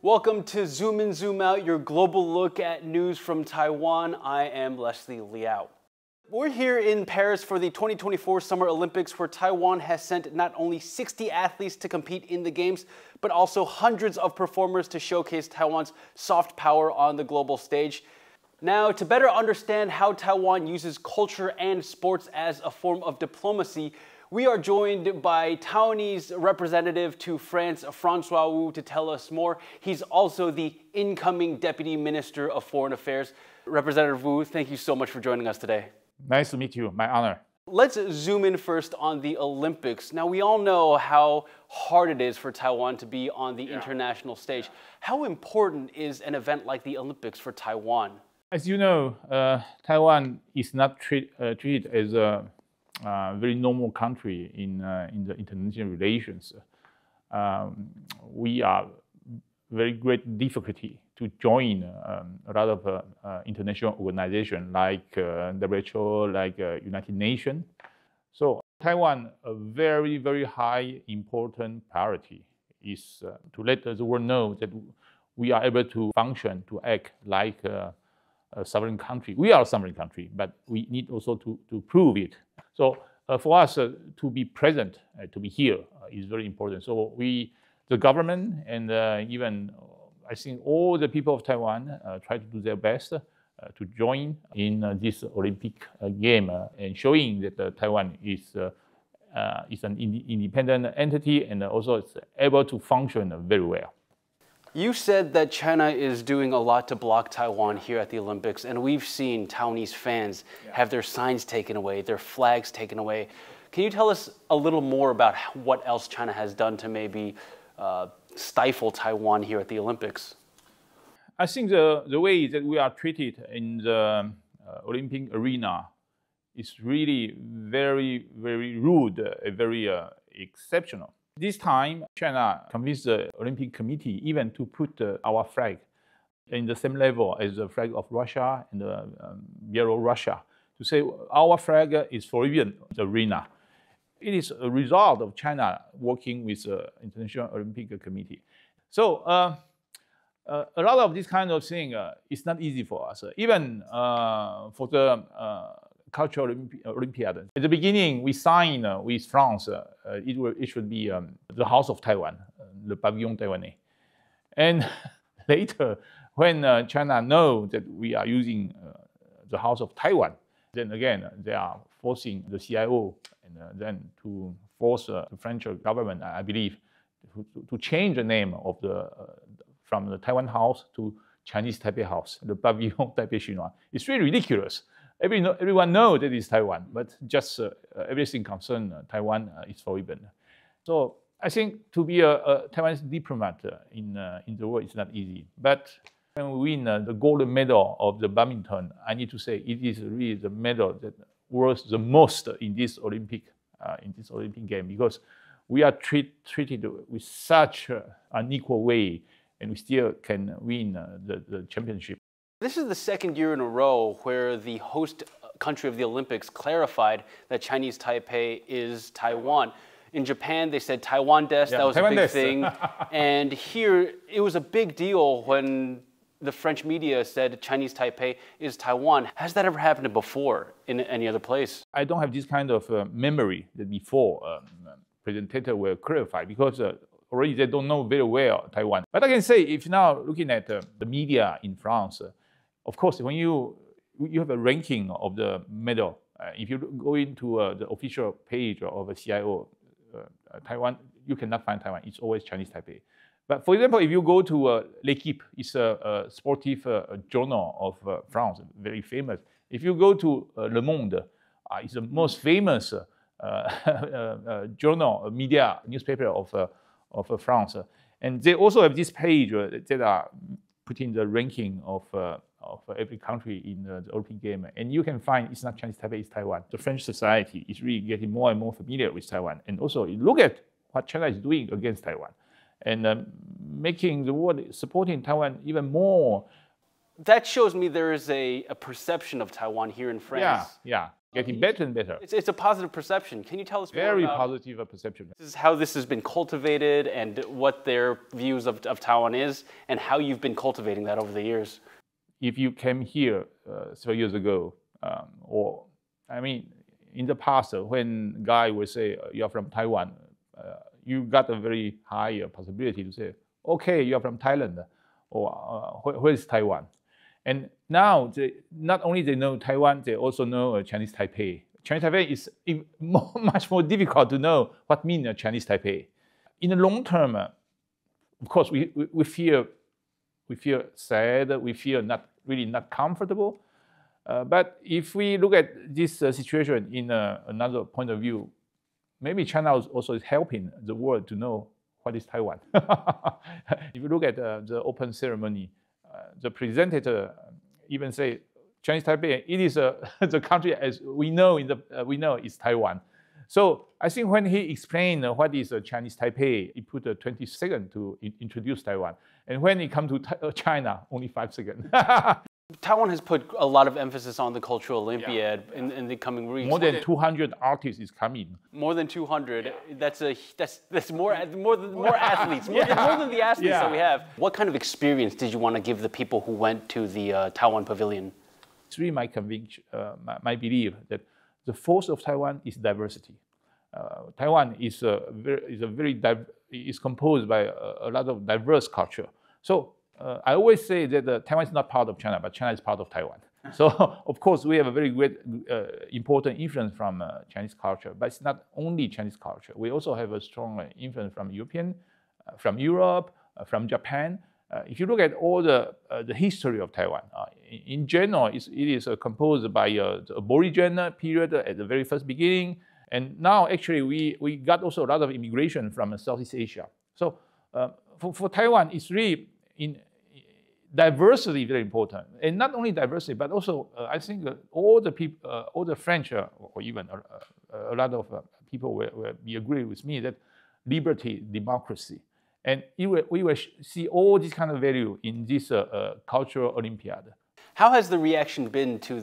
Welcome to Zoom In, Zoom Out, your global look at news from Taiwan. I am Leslie Liao. We're here in Paris for the 2024 Summer Olympics, where Taiwan has sent not only 60 athletes to compete in the Games, but also hundreds of performers to showcase Taiwan's soft power on the global stage. Now, to better understand how Taiwan uses culture and sports as a form of diplomacy, we are joined by Taiwanese representative to France, François Wu, to tell us more. He's also the incoming Deputy Minister of Foreign Affairs. Representative Wu, thank you so much for joining us today. Nice to meet you. My honor. Let's zoom in first on the Olympics. Now, we all know how hard it is for Taiwan to be on the international stage. How important is an event like the Olympics for Taiwan? As you know, Taiwan is not treated as a very normal country in the international relations. We are very great difficulty to join a lot of international organizations like WHO, like United Nations. So Taiwan, a very, very high important priority is to let the world know that we are able to function, to act like a sovereign country. We are a sovereign country, but we need also to prove it. So for us to be present, to be here is very important. So the government and even I think all the people of Taiwan try to do their best to join in this Olympic game and showing that Taiwan is an independent entity and also it's able to function very well. You said that China is doing a lot to block Taiwan here at the Olympics, and we've seen Taiwanese fans have their signs taken away, their flags taken away. Can you tell us a little more about what else China has done to maybe stifle Taiwan here at the Olympics? I think the way that we are treated in the Olympic arena is really very, very rude, very exceptional. This time, China convinced the Olympic Committee even to put our flag in the same level as the flag of Russia and Belarus, to say our flag is forbidden in the arena. It is a result of China working with the International Olympic Committee. So a lot of this kind of thing is not easy for us. Even for the Cultural Olympiad. At the beginning, we signed with France. It should be the House of Taiwan, the Pavillon Taiwanais. And later, when China knows that we are using the House of Taiwan, then again, they are forcing the CIO and then to force the French government, I believe, to change the name of from the Taiwan House to Chinese Taipei House, the Pavillon Taipei Chinois. It's really ridiculous. Everyone knows that it's Taiwan, but just everything concerned Taiwan is forbidden. So I think to be a Taiwanese diplomat in the world is not easy. But when we win the gold medal of the badminton, I need to say it is really the medal that worth the most in this Olympic game, because we are treated with such an equal way, and we still can win the championship. This is the second year in a row where the host country of the Olympics clarified that Chinese Taipei is Taiwan. In Japan, they said Taiwan des, that was a big thing. And here, it was a big deal when the French media said Chinese Taipei is Taiwan. Has that ever happened before in any other place? I don't have this kind of memory that before presenters were clarified, because already they don't know very well Taiwan. But I can say, if now looking at the media in France, of course, when you have a ranking of the medal, if you go into the official page of a CIO, Taiwan, you cannot find Taiwan. It's always Chinese Taipei. But for example, if you go to L'Equipe, it's a sportive journal of France, very famous. If you go to Le Monde, it's the most famous journal, media, newspaper of France. And they also have this page that are putting the ranking of every country in the Olympic game. And you can find it's not Chinese Taipei, it's Taiwan. The French society is really getting more and more familiar with Taiwan. And also, you look at what China is doing against Taiwan and making the world supporting Taiwan even more. That shows me there is a perception of Taiwan here in France. Yeah. getting better and better. It's a positive perception. Can you tell us more Very about positive perception. this is how this has been cultivated and what their views of Taiwan is and how you've been cultivating that over the years? If you came here 3 years ago, in the past, when guy would say you're from Taiwan, you got a very high possibility to say, okay, you're from Thailand, or where is Taiwan? And now, not only they know Taiwan, they also know Chinese Taipei. Chinese Taipei is much more difficult to know what means Chinese Taipei. In the long term, of course, we feel sad, we feel not comfortable. But if we look at this situation in another point of view, maybe China also is helping the world to know what is Taiwan. If you look at the open ceremony, the presenter even say Chinese Taipei, it is the country as we know is Taiwan. So I think when he explained what is Chinese Taipei, he put 20 seconds to introduce Taiwan. And when it comes to China, only 5 seconds. Taiwan has put a lot of emphasis on the Cultural Olympiad in the coming weeks. More than 200 artists is coming. More than 200. That's more athletes. More than the athletes that we have. What kind of experience did you want to give the people who went to the Taiwan Pavilion? It's really my conviction, my belief that the force of Taiwan is diversity. Taiwan is composed by a lot of diverse culture. So I always say that Taiwan is not part of China, but China is part of Taiwan. So of course we have a very great, important influence from Chinese culture, but it's not only Chinese culture. We also have a strong influence from from Europe, from Japan. If you look at all the history of Taiwan, in general, it is composed by the Aboriginal period at the very first beginning. And now, actually, we got also a lot of immigration from Southeast Asia. So for Taiwan, it's really diversity very important. And not only diversity, but also I think all the people, all the French, or even a lot of people will be agree with me that liberty, democracy. And we will see all this kind of value in this cultural Olympiad. How has the reaction been to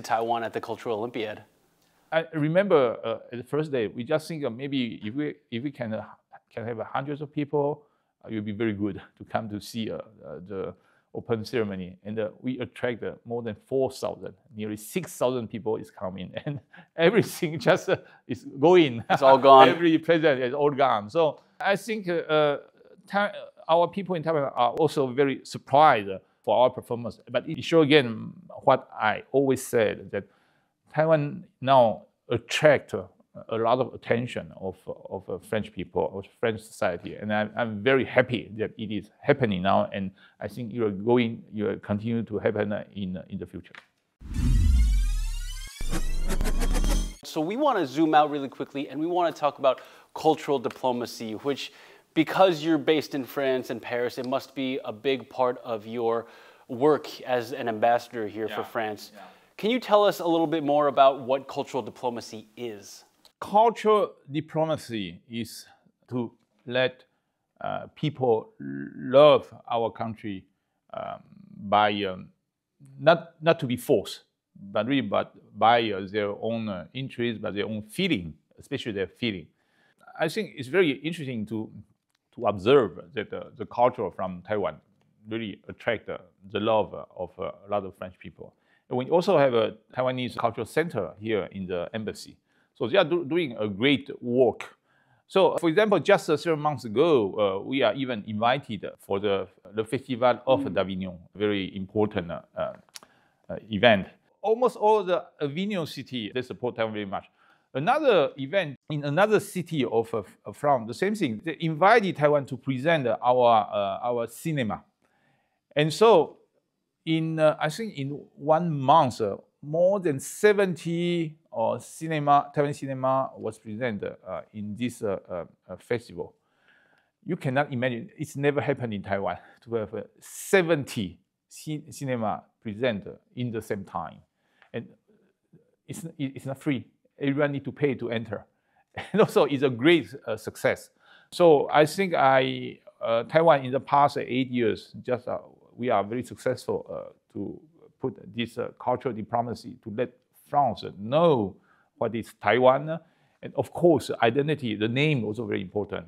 Taiwan at the Cultural Olympiad? I remember the first day, we just think maybe if we can have hundreds of people, it would be very good to come to see the open ceremony. And we attract more than 4,000, nearly 6,000 people is coming, and everything just is going. It's all gone. Every president is all gone. So I think our people in Taiwan are also very surprised for our performance. But it shows again what I always said, that Taiwan now attracts a lot of attention of French people, of French society, and I'm very happy that it is happening now, and I think you will continue to happen in the future. So we want to zoom out really quickly, and we want to talk about cultural diplomacy, which, because you're based in France and Paris, it must be a big part of your work as an ambassador here for France. Yeah. Can you tell us a little bit more about what cultural diplomacy is? Cultural diplomacy is to let people love our country by not to be forced, but really by their own interest, by their own feeling, especially their feeling. I think it's very interesting to observe that the culture from Taiwan really attract the love of a lot of French people. And we also have a Taiwanese cultural center here in the embassy. So they are doing a great work. So, for example, just several months ago, we are even invited for the Festival of d'Avignon, very important event. Almost all the Avignon city, they support Taiwan very much. Another event in another city of France, the same thing. They invited Taiwan to present our cinema. And so, I think in 1 month, more than 70 Taiwanese cinema was presented in this festival. You cannot imagine, it's never happened in Taiwan to have 70 cinema presented in the same time. And it's not free. Everyone needs to pay to enter. And also, it's a great success. So I think Taiwan in the past 8 years, we are very successful to put this cultural diplomacy to let France know what is Taiwan. And of course, identity, the name also very important.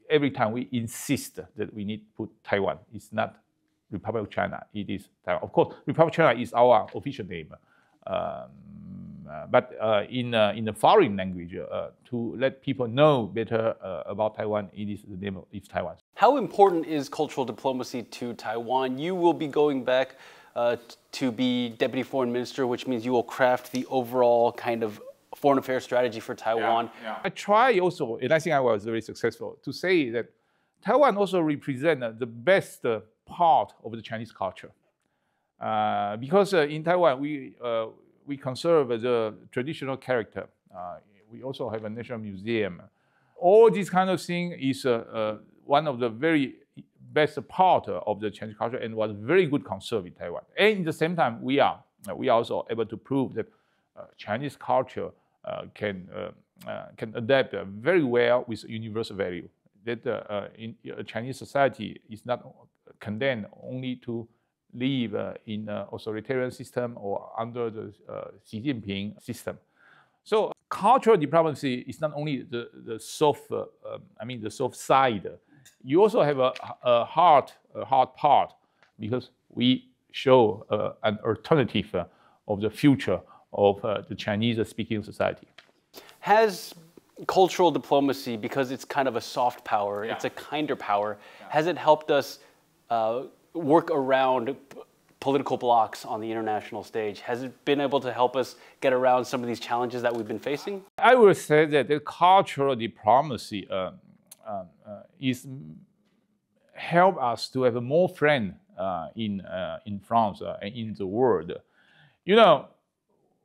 Every time we insist that we need to put Taiwan. It's not Republic of China, it is Taiwan. Of course, Republic of China is our official name. But in the foreign language, to let people know better about Taiwan, it is the name of Taiwan. How important is cultural diplomacy to Taiwan? You will be going back to be Deputy Foreign Minister, which means you will craft the overall kind of foreign affairs strategy for Taiwan. I try also, and I think I was very successful, to say that Taiwan also represents the best part of the Chinese culture. Because in Taiwan, we conserve the traditional character. We also have a national museum. All this kind of thing is one of the very best part of the Chinese culture and was very good conserved in Taiwan. And at the same time, we are also able to prove that Chinese culture can adapt very well with universal value. That in Chinese society is not condemned only to live in an authoritarian system or under the Xi Jinping system. So cultural diplomacy is not only the soft, the soft side. You also have a hard part, because we show an alternative of the future of the Chinese-speaking society. Has cultural diplomacy, because it's kind of a soft power, it's a kinder power, has it helped us work around political blocks on the international stage? Has it been able to help us get around some of these challenges that we've been facing? I would say that the cultural diplomacy is help us to have more friends in France and in the world. You know,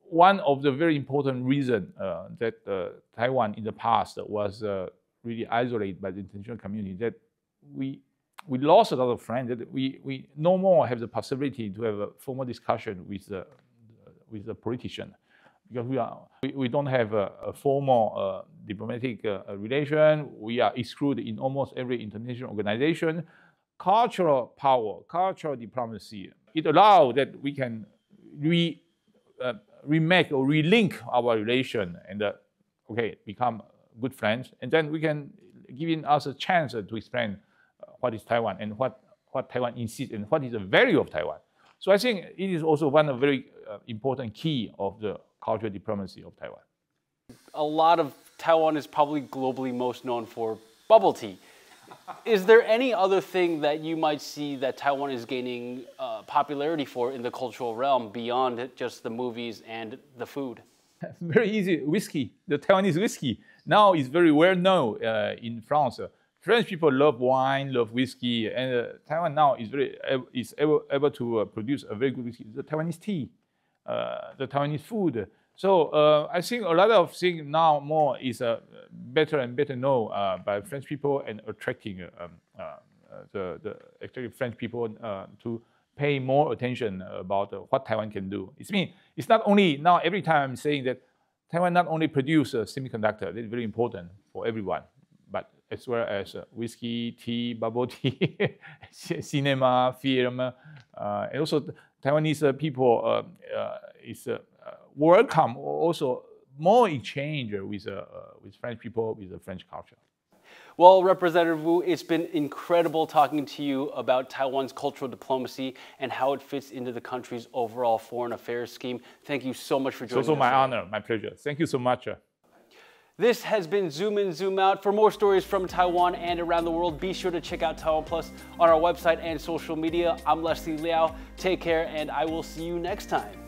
one of the very important reasons that Taiwan in the past was really isolated by the international community, that we lost a lot of friends, that we no more have the possibility to have a formal discussion with the politician, because we don't have a formal diplomatic relation. We are excluded in almost every international organization. Cultural power, cultural diplomacy, it allows that we can remake or relink our relation and become good friends, and then we can give us a chance to explain what is Taiwan and what Taiwan insists and what is the value of Taiwan. So I think it is also one of the very important key of the cultural diplomacy of Taiwan. A lot of Taiwan is probably globally most known for bubble tea. Is there any other thing that you might see that Taiwan is gaining popularity for in the cultural realm beyond just the movies and the food? Very easy, whiskey. The Taiwanese whiskey now is very well known in France. French people love wine, love whiskey, and Taiwan now is able to produce a very good whiskey. The Taiwanese tea, the Taiwanese food. So I think a lot of things now more is better and better known by French people, and attracting actually French people to pay more attention about what Taiwan can do. It's not only now every time I'm saying that Taiwan not only produces semiconductor, that's very important for everyone, but as well as whiskey, tea, bubble tea, cinema, film, and also Taiwanese people is welcome also more exchange with French people, with the French culture. Well, Representative Wu, it's been incredible talking to you about Taiwan's cultural diplomacy and how it fits into the country's overall foreign affairs scheme. Thank you so much for joining us. It's also my honor, my pleasure. Thank you so much. This has been Zoom In, Zoom Out. For more stories from Taiwan and around the world, be sure to check out TaiwanPlus on our website and social media. I'm Leslie Liao. Take care, and I will see you next time.